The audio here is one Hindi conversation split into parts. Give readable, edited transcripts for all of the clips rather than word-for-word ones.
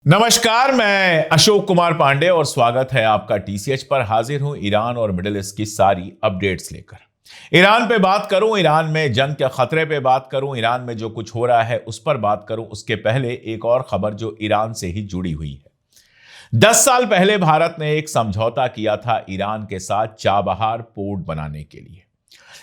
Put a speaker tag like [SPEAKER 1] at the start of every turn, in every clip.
[SPEAKER 1] नमस्कार, मैं अशोक कुमार पांडे और स्वागत है आपका टीसीएच पर। हाजिर हूं ईरान और मिडिल ईस्ट की सारी अपडेट्स लेकर। ईरान पे बात करूं, ईरान में जंग के खतरे पे बात करूं, ईरान में जो कुछ हो रहा है उस पर बात करूं, उसके पहले एक और खबर जो ईरान से ही जुड़ी हुई है। 10 साल पहले भारत ने एक समझौता किया था ईरान के साथ चाबहार पोर्ट बनाने के लिए।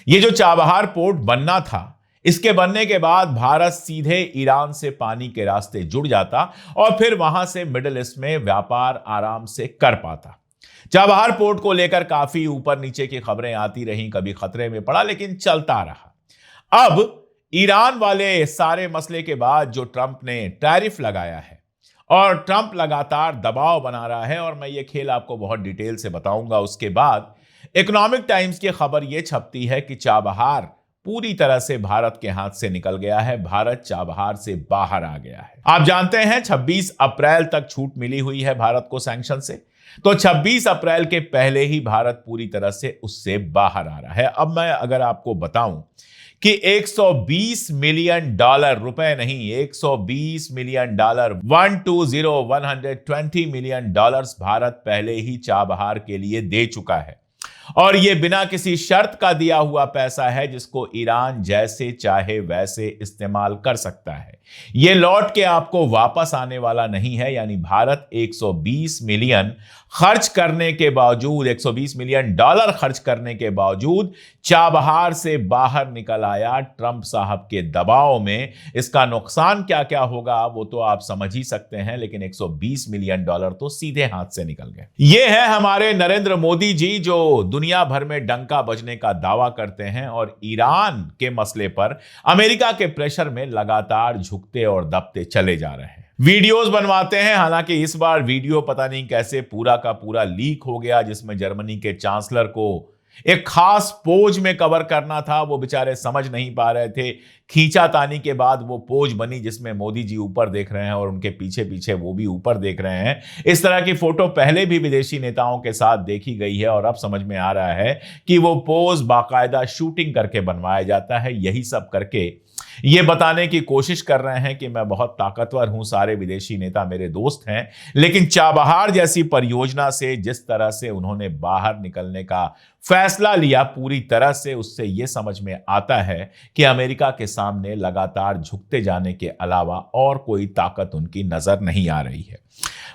[SPEAKER 1] ये जो चाबहार पोर्ट बनना था, इसके बनने के बाद भारत सीधे ईरान से पानी के रास्ते जुड़ जाता और फिर वहां से मिडिल ईस्ट में व्यापार आराम से कर पाता। चाबहार पोर्ट को लेकर काफी ऊपर नीचे की खबरें आती रहीं, कभी खतरे में पड़ा लेकिन चलता रहा। अब ईरान वाले सारे मसले के बाद जो ट्रंप ने टैरिफ लगाया है और ट्रंप लगातार दबाव बना रहा है, और मैं ये खेल आपको बहुत डिटेल से बताऊंगा। उसके बाद इकोनॉमिक टाइम्स की खबर यह छपती है कि चाबहार पूरी तरह से भारत के हाथ से निकल गया है, भारत चाबहार से बाहर आ गया है। आप जानते हैं 26 अप्रैल तक छूट मिली हुई है भारत को सैंक्शन से, तो 26 अप्रैल के पहले ही भारत पूरी तरह से उससे बाहर आ रहा है। अब मैं अगर आपको बताऊं कि 120 मिलियन डॉलर, रुपए नहीं, 120 million dollar, 120 million dollars Bharat पहले ही चाबहार के लिए दे चुका है, और यह बिना किसी शर्त का दिया हुआ पैसा है जिसको ईरान जैसे चाहे वैसे इस्तेमाल कर सकता है। यह लौट के आपको वापस आने वाला नहीं है। यानी भारत 120 मिलियन खर्च करने के बावजूद, 120 मिलियन डॉलर खर्च करने के बावजूद चाबहार से बाहर निकल आया ट्रंप साहब के दबाव में। इसका नुकसान क्या क्या होगा वो तो आप समझ ही सकते हैं, लेकिन 120 मिलियन डॉलर तो सीधे हाथ से निकल गए। ये है हमारे नरेंद्र मोदी जी, जो दुनिया भर में डंका बजने का दावा करते हैं और ईरान के मसले पर अमेरिका के प्रेशर में लगातार झुकते और दबते चले जा रहे हैं। वीडियोस बनवाते हैं, हालांकि इस बार वीडियो पता नहीं कैसे पूरा का पूरा लीक हो गया, जिसमें जर्मनी के चांसलर को एक खास पोज में कवर करना था। वो बेचारे समझ नहीं पा रहे थे। खींचातानी के बाद वो पोज बनी जिसमें मोदी जी ऊपर देख रहे हैं और उनके पीछे पीछे वो भी ऊपर देख रहे हैं। इस तरह की फोटो पहले भी विदेशी नेताओं के साथ देखी गई है और अब समझ में आ रहा है कि वो पोज बाकायदा शूटिंग करके बनवाया जाता है। यही सब करके ये बताने की कोशिश कर रहे हैं कि मैं बहुत ताकतवर हूं, सारे विदेशी नेता मेरे दोस्त हैं। लेकिन चाबहार जैसी परियोजना से जिस तरह से उन्होंने बाहर निकलने का फैसला लिया, पूरी तरह से उससे यह समझ में आता है कि अमेरिका के सामने लगातार झुकते जाने के अलावा और कोई ताकत उनकी नजर नहीं आ रही है।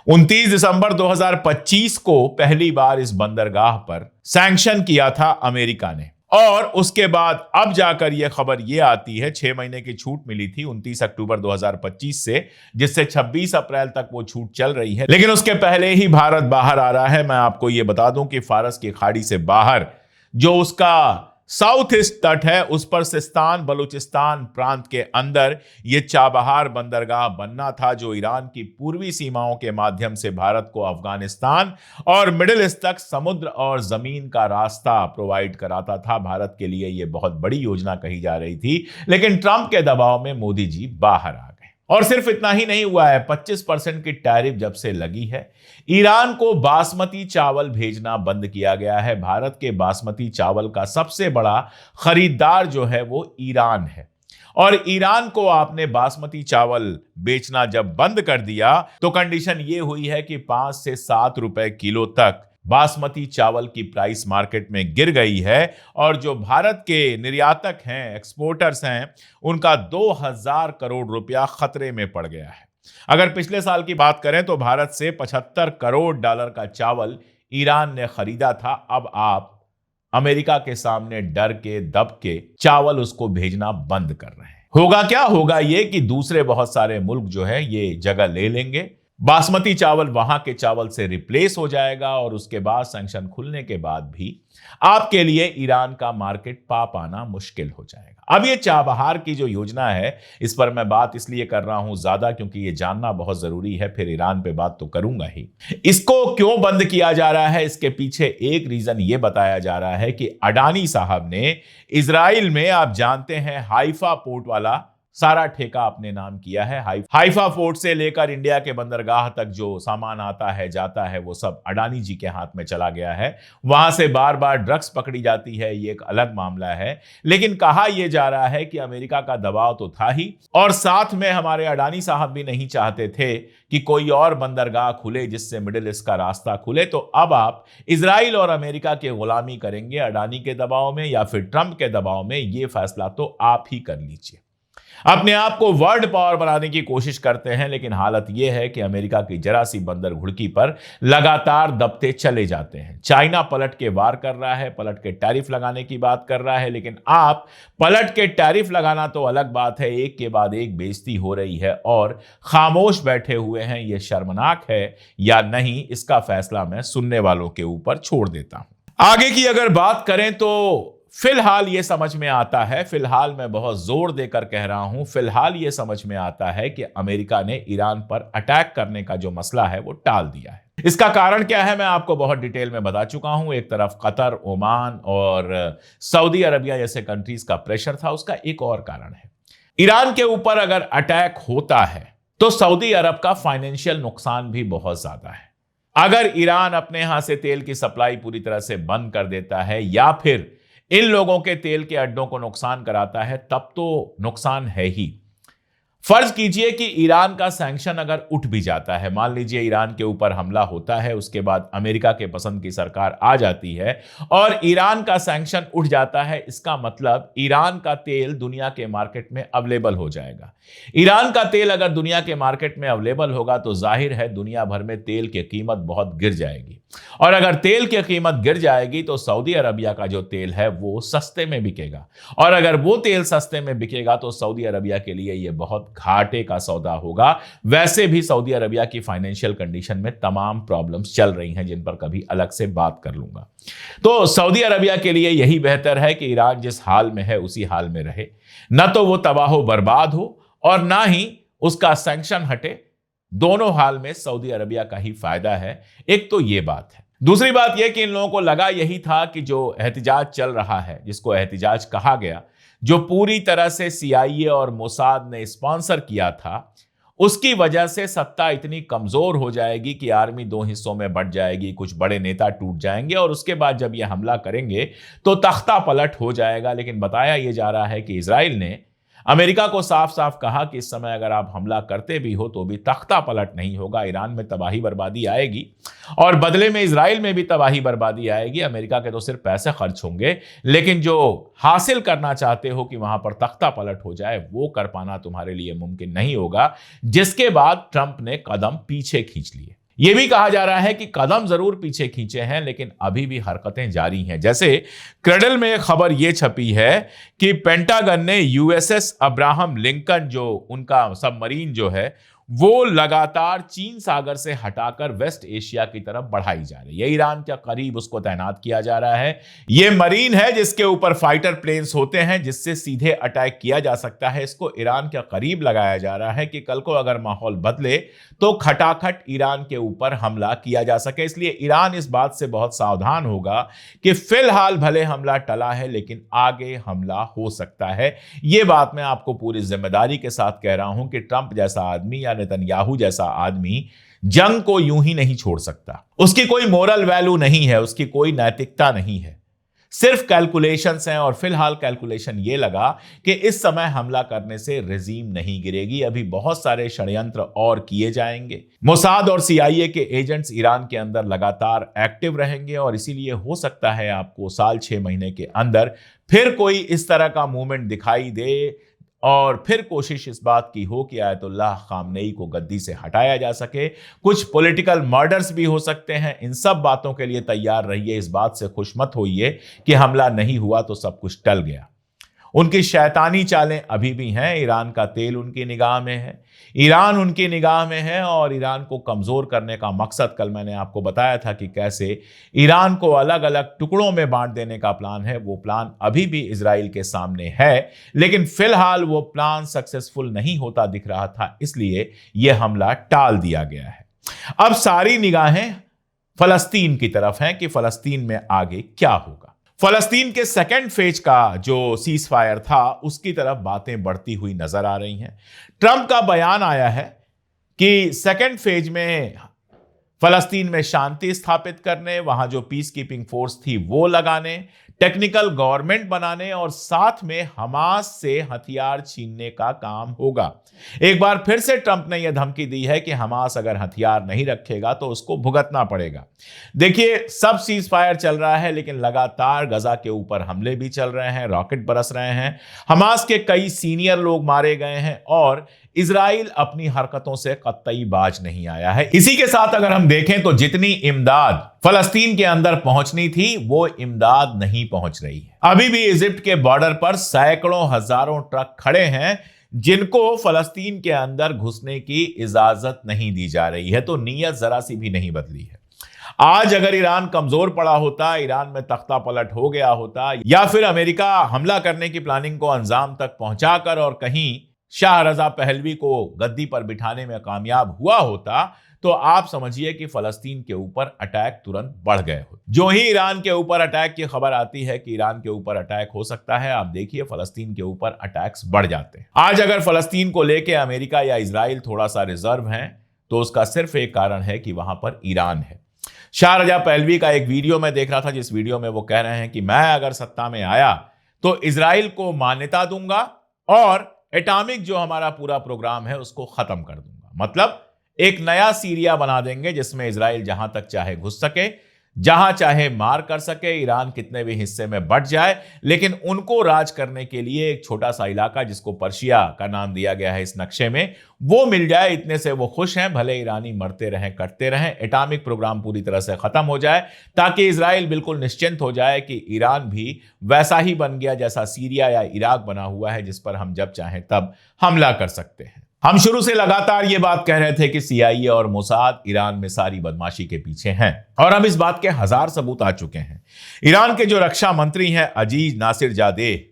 [SPEAKER 1] 29 दिसंबर 2025 को पहली बार इस बंदरगाह पर सैंक्शन किया था अमेरिका ने, और उसके बाद अब जाकर यह खबर यह आती है, 6 महीने की छूट मिली थी 29 अक्टूबर 2025 से, जिससे 26 अप्रैल तक वो छूट चल रही है। लेकिन उसके पहले ही भारत बाहर आ रहा है। मैं आपको यह बता दूं कि फारस की खाड़ी से बाहर जो उसका साउथ ईस्ट तट है, उस पर सिस्तान बलूचिस्तान प्रांत के अंदर यह चाबहार बंदरगाह बनना था, जो ईरान की पूर्वी सीमाओं के माध्यम से भारत को अफगानिस्तान और मिडिल ईस्ट तक समुद्र और जमीन का रास्ता प्रोवाइड कराता था। भारत के लिए यह बहुत बड़ी योजना कही जा रही थी, लेकिन ट्रंप के दबाव में मोदी जी बाहर आ गए। और सिर्फ इतना ही नहीं हुआ है, 25% की टैरिफ जब से लगी है, ईरान को बासमती चावल भेजना बंद किया गया है। भारत के बासमती चावल का सबसे बड़ा खरीदार जो है वो ईरान है, और ईरान को आपने बासमती चावल बेचना जब बंद कर दिया तो कंडीशन ये हुई है कि 5 से 7 रुपए किलो तक बासमती चावल की प्राइस मार्केट में गिर गई है, और जो भारत के निर्यातक हैं, एक्सपोर्टर्स हैं, उनका 2000 करोड़ रुपया खतरे में पड़ गया है। अगर पिछले साल की बात करें तो भारत से 75 करोड़ डॉलर का चावल ईरान ने खरीदा था। अब आप अमेरिका के सामने डर के दब के चावल उसको भेजना बंद कर रहे हैं। होगा क्या, होगा ये कि दूसरे बहुत सारे मुल्क जो है ये जगह ले लेंगे, बासमती चावल वहां के चावल से रिप्लेस हो जाएगा, और उसके बाद सैंक्शन खुलने के बाद भी आपके लिए ईरान का मार्केट पा पाना मुश्किल हो जाएगा। अब ये चाबहार की जो योजना है, इस पर मैं बात इसलिए कर रहा हूं ज्यादा क्योंकि ये जानना बहुत जरूरी है, फिर ईरान पे बात तो करूंगा ही। इसको क्यों बंद किया जा रहा है, इसके पीछे एक रीजन ये बताया जा रहा है कि अडानी साहब ने इजराइल में, आप जानते हैं, हाइफा पोर्ट वाला सारा ठेका अपने नाम किया है। हाइफा पोर्ट से लेकर इंडिया के बंदरगाह तक जो सामान आता है जाता है वो सब अडानी जी के हाथ में चला गया है। वहां से बार बार ड्रग्स पकड़ी जाती है, ये एक अलग मामला है। लेकिन कहा यह जा रहा है कि अमेरिका का दबाव तो था ही, और साथ में हमारे अडानी साहब भी नहीं चाहते थे कि कोई और बंदरगाह खुले जिससे मिडिल ईस्ट का रास्ता खुले। तो अब आप इजराइल और अमेरिका की गुलामी करेंगे अडानी के दबाव में या फिर ट्रंप के दबाव में, यह फैसला तो आप ही कर लीजिए। अपने आप को वर्ल्ड पावर बनाने की कोशिश करते हैं, लेकिन हालत यह है कि अमेरिका की जरा सी बंदर घुड़की पर लगातार दबते चले जाते हैं। चाइना पलट के वार कर रहा है, पलट के टैरिफ लगाने की बात कर रहा है, लेकिन आप पलट के टैरिफ लगाना तो अलग बात है, एक के बाद एक बेइज्जती हो रही है और खामोश बैठे हुए हैं। यह शर्मनाक है या नहीं, इसका फैसला मैं सुनने वालों के ऊपर छोड़ देता हूं। आगे की अगर बात करें तो फिलहाल यह समझ में आता है, फिलहाल मैं बहुत जोर देकर कह रहा हूं, फिलहाल यह समझ में आता है कि अमेरिका ने ईरान पर अटैक करने का जो मसला है वो टाल दिया है। इसका कारण क्या है मैं आपको बहुत डिटेल में बता चुका हूं। एक तरफ कतर, ओमान और सऊदी अरबिया जैसे कंट्रीज का प्रेशर था, उसका एक और कारण है। ईरान के ऊपर अगर अटैक होता है तो सऊदी अरब का फाइनेंशियल नुकसान भी बहुत ज्यादा है। अगर ईरान अपने यहां से तेल की सप्लाई पूरी तरह से बंद कर देता है या फिर इन लोगों के तेल के अड्डों को नुकसान कराता है, तब तो नुकसान है ही। फर्ज कीजिए कि ईरान का सैंक्शन अगर उठ भी जाता है, मान लीजिए ईरान के ऊपर हमला होता है, उसके बाद अमेरिका के पसंद की सरकार आ जाती है और ईरान का सैंक्शन उठ जाता है, इसका मतलब ईरान का तेल दुनिया के मार्केट में अवेलेबल हो जाएगा। ईरान का तेल अगर दुनिया के मार्केट में अवेलेबल होगा तो जाहिर है दुनिया भर में तेल की कीमत बहुत गिर जाएगी, और अगर तेल की कीमत गिर जाएगी तो सऊदी अरबिया का जो तेल है वो सस्ते में बिकेगा, और अगर वो तेल सस्ते में बिकेगा तो सऊदी अरबिया के लिए ये बहुत घाटे का सौदा होगा। वैसे भी सऊदी अरबिया की फाइनेंशियल कंडीशन में तमाम प्रॉब्लम्स चल रही हैं जिन पर कभी अलग से बात कर लूंगा। तो सऊदी अरबिया के लिए यही बेहतर है कि ईरान जिस हाल में है उसी हाल में रहे, न तो वो तबाह बर्बाद हो और ना ही उसका सैंक्शन हटे। दोनों हाल में सऊदी अरबिया का ही फायदा है। एक तो ये बात है। दूसरी बात यह कि इन लोगों को लगा यही था कि जो एहतिजाज चल रहा है, जिसको एहतिजाज कहा गया, जो पूरी तरह से CIA और मोसाद ने स्पॉन्सर किया था, उसकी वजह से सत्ता इतनी कमजोर हो जाएगी कि आर्मी दो हिस्सों में बंट जाएगी, कुछ बड़े नेता टूट जाएंगे और उसके बाद जब यह हमला करेंगे तो तख्ता पलट हो जाएगा। लेकिन बताया यह जा रहा है कि इजराइल ने अमेरिका को साफ साफ कहा कि इस समय अगर आप हमला करते भी हो तो भी तख्ता पलट नहीं होगा, ईरान में तबाही बर्बादी आएगी और बदले में इजराइल में भी तबाही बर्बादी आएगी। अमेरिका के तो सिर्फ पैसे खर्च होंगे, लेकिन जो हासिल करना चाहते हो कि वहां पर तख्ता पलट हो जाए, वो कर पाना तुम्हारे लिए मुमकिन नहीं होगा। जिसके बाद ट्रंप ने कदम पीछे खींच लिए। यह भी कहा जा रहा है कि कदम जरूर पीछे खींचे हैं लेकिन अभी भी हरकतें जारी हैं। जैसे क्रेडल में एक खबर यह छपी है कि पेंटागन ने USS अब्राहम लिंकन, जो उनका सबमरीन जो है, वो लगातार चीन सागर से हटाकर वेस्ट एशिया की तरफ बढ़ाई जा रही है। ईरान के करीब उसको तैनात किया जा रहा है। यह मरीन है जिसके ऊपर फाइटर प्लेन्स होते हैं जिससे सीधे अटैक किया जा सकता है। इसको ईरान के करीब लगाया जा रहा है कि कल को अगर माहौल बदले तो खटाखट ईरान के ऊपर हमला किया जा सके। इसलिए ईरान इस बात से बहुत सावधान होगा कि फिलहाल भले हमला टला है लेकिन आगे हमला हो सकता है। यह बात मैं आपको पूरी जिम्मेदारी के साथ कह रहा हूं कि ट्रंप जैसा आदमी या नेतन्याहू जैसा आदमी जंग को यूं ही नहीं छोड़ सकता। उसकी कोई मोरल वैल्यू नहीं है, उसकी कोई नैतिकता नहीं है, सिर्फ कैलकुलेशंस हैं। और फिलहाल कैलकुलेशन ये लगा कि इस समय हमला करने से रेजीम नहीं गिरेगी, अभी बहुत सारे षड्यंत्र और किए जाएंगे। मोसाद और CIA के एजेंट्स ईरान के अंदर लगातार एक्टिव रहेंगे और इसीलिए हो सकता है आपको साल 6 महीने के अंदर फिर कोई इस तरह का मूवमेंट दिखाई दे और फिर कोशिश इस बात की हो कि आयतुल्लाह खामनेई को गद्दी से हटाया जा सके। कुछ पॉलिटिकल मर्डर्स भी हो सकते हैं। इन सब बातों के लिए तैयार रहिए। इस बात से खुश मत होइए कि हमला नहीं हुआ तो सब कुछ टल गया। उनकी शैतानी चालें अभी भी हैं। ईरान का तेल उनकी निगाह में है, ईरान उनकी निगाह में है और ईरान को कमजोर करने का मकसद कल मैंने आपको बताया था कि कैसे ईरान को अलग अलग टुकड़ों में बांट देने का प्लान है। वो प्लान अभी भी इजराइल के सामने है, लेकिन फिलहाल वो प्लान सक्सेसफुल नहीं होता दिख रहा था, इसलिए यह हमला टाल दिया गया है। अब सारी निगाहें फलस्तीन की तरफ हैं कि फलस्तीन में आगे क्या होगा। फलस्तीन के सेकेंड फेज का जो सीज फायर था उसकी तरफ बातें बढ़ती हुई नजर आ रही हैं। ट्रंप का बयान आया है कि सेकेंड फेज में फलस्तीन में शांति स्थापित करने, वहां जो पीस कीपिंग फोर्स थी वो लगाने, टेक्निकल गवर्नमेंट बनाने और साथ में हमास से हथियार छीनने का काम होगा। एक बार फिर से ट्रंप ने यह धमकी दी है कि हमास अगर हथियार नहीं रखेगा तो उसको भुगतना पड़ेगा। देखिए, सब सीज फायर चल रहा है लेकिन लगातार गजा के ऊपर हमले भी चल रहे हैं, रॉकेट बरस रहे हैं, हमास के कई सीनियर लोग मारे गए हैं और इजराइल अपनी हरकतों से कतई बाज नहीं आया है। इसी के साथ अगर हम देखें तो जितनी इमदाद फलस्तीन के अंदर पहुंचनी थी वो इमदाद नहीं पहुंच रही है। अभी भी इजिप्ट के बॉर्डर पर सैकड़ों हजारों ट्रक खड़े हैं जिनको फलस्तीन के अंदर घुसने की इजाजत नहीं दी जा रही है। तो नीयत जरा सी भी नहीं बदली है। आज अगर ईरान कमजोर पड़ा होता, ईरान में तख्ता पलट हो गया होता या फिर अमेरिका हमला करने की प्लानिंग को अंजाम तक पहुंचाकर और कहीं शाह रजा पहलवी को गद्दी पर बिठाने में कामयाब हुआ होता तो आप समझिए कि फलस्तीन के ऊपर अटैक तुरंत बढ़ गए होते। जो ही ईरान के ऊपर अटैक की खबर आती है कि ईरान के ऊपर अटैक हो सकता है, आप देखिए फलस्तीन के ऊपर अटैक्स बढ़ जाते हैं। आज अगर फलस्तीन को लेकर अमेरिका या इजराइल थोड़ा सा रिजर्व हैं तो उसका सिर्फ एक कारण है कि वहां पर ईरान है। शाह रजा पहलवी का एक वीडियो में देख रहा था जिस वीडियो में वो कह रहे हैं कि मैं अगर सत्ता में आया तो इजराइल को मान्यता दूंगा और एटॉमिक जो हमारा पूरा प्रोग्राम है उसको खत्म कर दूंगा। मतलब एक नया सीरिया बना देंगे जिसमें इजराइल जहां तक चाहे घुस सके, जहां चाहे मार कर सके, ईरान कितने भी हिस्से में बट जाए, लेकिन उनको राज करने के लिए एक छोटा सा इलाका जिसको पर्शिया का नाम दिया गया है इस नक्शे में, वो मिल जाए। इतने से वो खुश हैं, भले ईरानी मरते रहें कटते रहें, एटॉमिक प्रोग्राम पूरी तरह से खत्म हो जाए ताकि इजराइल बिल्कुल निश्चिंत हो जाए कि ईरान भी वैसा ही बन गया जैसा सीरिया या इराक बना हुआ है जिस पर हम जब चाहें तब हमला कर सकते हैं। हम शुरू से लगातार ये बात कह रहे थे कि सीआईए और मोसाद ईरान में सारी बदमाशी के पीछे हैं और अब इस बात के हजार सबूत आ चुके हैं। ईरान के जो रक्षा मंत्री हैं अजीज नासिरजादेह,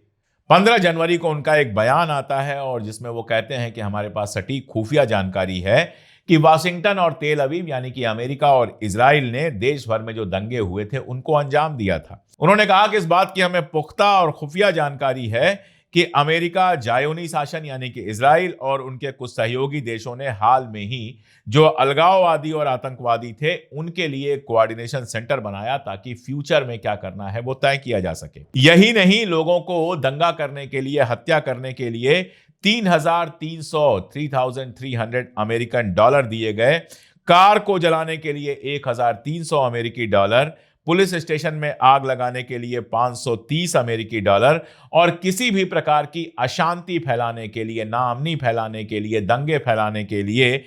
[SPEAKER 1] 15 जनवरी को उनका एक बयान आता है और जिसमें वो कहते हैं कि हमारे पास सटीक खुफिया जानकारी है कि वाशिंगटन और तेल अवीव यानी कि अमेरिका और इजराइल ने देश भर में जो दंगे हुए थे उनको अंजाम दिया था। उन्होंने कहा कि इस बात की हमें पुख्ता और खुफिया जानकारी है कि अमेरिका, जायोनी शासन यानी कि इजराइल और उनके कुछ सहयोगी देशों ने हाल में ही जो अलगाववादी और आतंकवादी थे उनके लिए एक कोऑर्डिनेशन सेंटर बनाया ताकि फ्यूचर में क्या करना है वो तय किया जा सके। यही नहीं, लोगों को दंगा करने के लिए, हत्या करने के लिए 3,300 अमेरिकन डॉलर दिए गए, कार को जलाने के लिए 1,300 अमेरिकी डॉलर, पुलिस स्टेशन में आग लगाने के लिए 530 अमेरिकी डॉलर और किसी भी प्रकार की अशांति फैलाने के लिए, नाअमनी फैलाने के लिए, दंगे फैलाने के लिए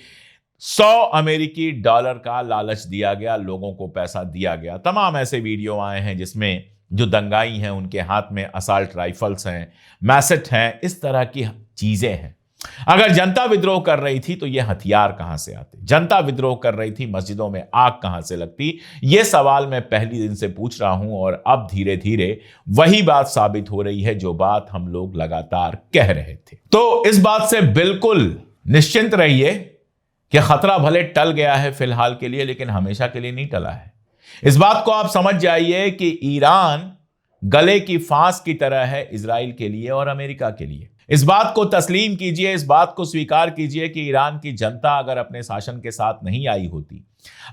[SPEAKER 1] 100 अमेरिकी डॉलर का लालच दिया गया, लोगों को पैसा दिया गया। तमाम ऐसे वीडियो आए हैं जिसमें जो दंगाई हैं उनके हाथ में असाल्ट राइफल्स हैं, मैसेट हैं, इस तरह की चीजें हैं। अगर जनता विद्रोह कर रही थी तो ये हथियार कहां से आते? जनता विद्रोह कर रही थी, मस्जिदों में आग कहां से लगती? ये सवाल मैं पहली दिन से पूछ रहा हूं और अब धीरे धीरे वही बात साबित हो रही है जो बात हम लोग लगातार कह रहे थे। तो इस बात से बिल्कुल निश्चिंत रहिए कि खतरा भले टल गया है फिलहाल के लिए, लेकिन हमेशा के लिए नहीं टला है। इस बात को आप समझ जाइए कि ईरान गले की फांस की तरह है इजराइल के लिए और अमेरिका के लिए। इस बात को तस्लीम कीजिए, इस बात को स्वीकार कीजिए कि ईरान की जनता अगर अपने शासन के साथ नहीं आई होती,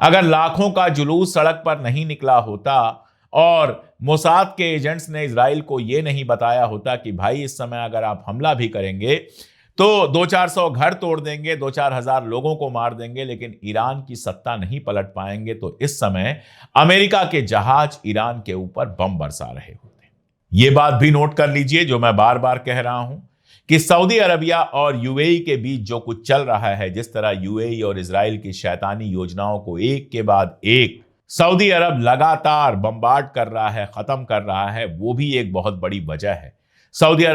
[SPEAKER 1] अगर लाखों का जुलूस सड़क पर नहीं निकला होता और मोसाद के एजेंट्स ने इजराइल को यह नहीं बताया होता कि भाई इस समय अगर आप हमला भी करेंगे तो 200-400 घर तोड़ देंगे, 2-4 हजार लोगों को मार देंगे, लेकिन ईरान की सत्ता नहीं पलट पाएंगे, तो इस समय अमेरिका के जहाज ईरान के ऊपर बम बरसा रहे होते। यह बात भी नोट कर लीजिए जो मैं बार बार कह रहा हूं कि सऊदी अरबिया और यूएई के बीच जो कुछ चल रहा है, जिस तरह यूएई और इजराइल की शैतानी योजनाओं को एक के बाद एक सऊदी अरब लगातार बम्बार्ड कर रहा है, खत्म कर रहा है, वो भी एक बहुत बड़ी वजह है। सऊदी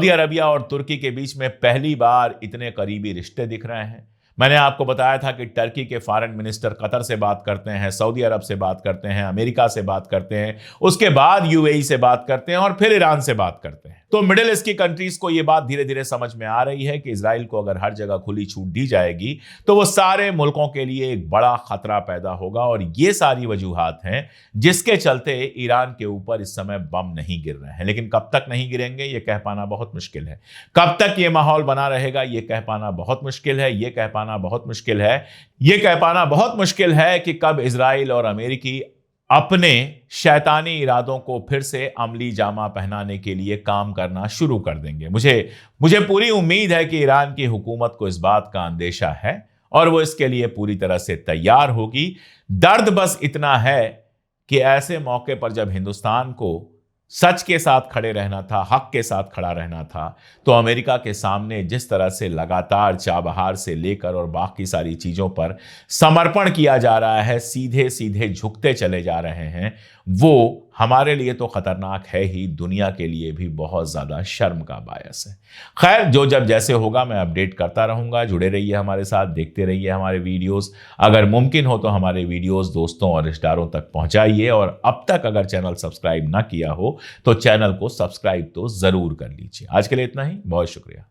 [SPEAKER 1] अरबिया और तुर्की के बीच में पहली बार इतने करीबी रिश्ते दिख रहे हैं। मैंने आपको बताया था कि टर्की के फॉरेन मिनिस्टर कतर से बात करते हैं, सऊदी अरब से बात करते हैं, अमेरिका से बात करते हैं, उसके बाद यूएई से बात करते हैं और फिर ईरान से बात करते हैं। तो मिडिल ईस्ट की कंट्रीज को यह बात धीरे धीरे समझ में आ रही है कि इजराइल को अगर हर जगह खुली छूट दी जाएगी तो वो सारे मुल्कों के लिए एक बड़ा खतरा पैदा होगा। और ये सारी वजूहात हैं जिसके चलते ईरान के ऊपर इस समय बम नहीं गिर रहे हैं। लेकिन कब तक नहीं गिरेंगे यह कह पाना बहुत मुश्किल है। कब तक यह माहौल बना रहेगा यह कह पाना बहुत मुश्किल है। यह कह पाना बहुत मुश्किल है। यह कह पाना बहुत मुश्किल है कि कब इजराइल और अमेरिकी अपने शैतानी इरादों को फिर से अमली जामा पहनाने के लिए काम करना शुरू कर देंगे। मुझे पूरी उम्मीद है कि ईरान की हुकूमत को इस बात का अंदेशा है और वो इसके लिए पूरी तरह से तैयार होगी। दर्द बस इतना है कि ऐसे मौके पर जब हिंदुस्तान को सच के साथ खड़े रहना था, हक के साथ खड़ा रहना था, तो अमेरिका के सामने जिस तरह से लगातार चाबहार से लेकर और बाकी सारी चीजों पर समर्पण किया जा रहा है, सीधे सीधे झुकते चले जा रहे हैं, वो हमारे लिए तो खतरनाक है ही, दुनिया के लिए भी बहुत ज्यादा शर्म का बायस है। खैर, जो जब जैसे होगा मैं अपडेट करता रहूंगा। जुड़े रहिए हमारे साथ, देखते रहिए हमारे वीडियोस। अगर मुमकिन हो तो हमारे वीडियोस दोस्तों और रिश्तेदारों तक पहुंचाइए। और अब तक अगर चैनल सब्सक्राइब ना किया हो तो चैनल को सब्सक्राइब तो जरूर कर लीजिए। आज के लिए इतना ही, बहुत शुक्रिया।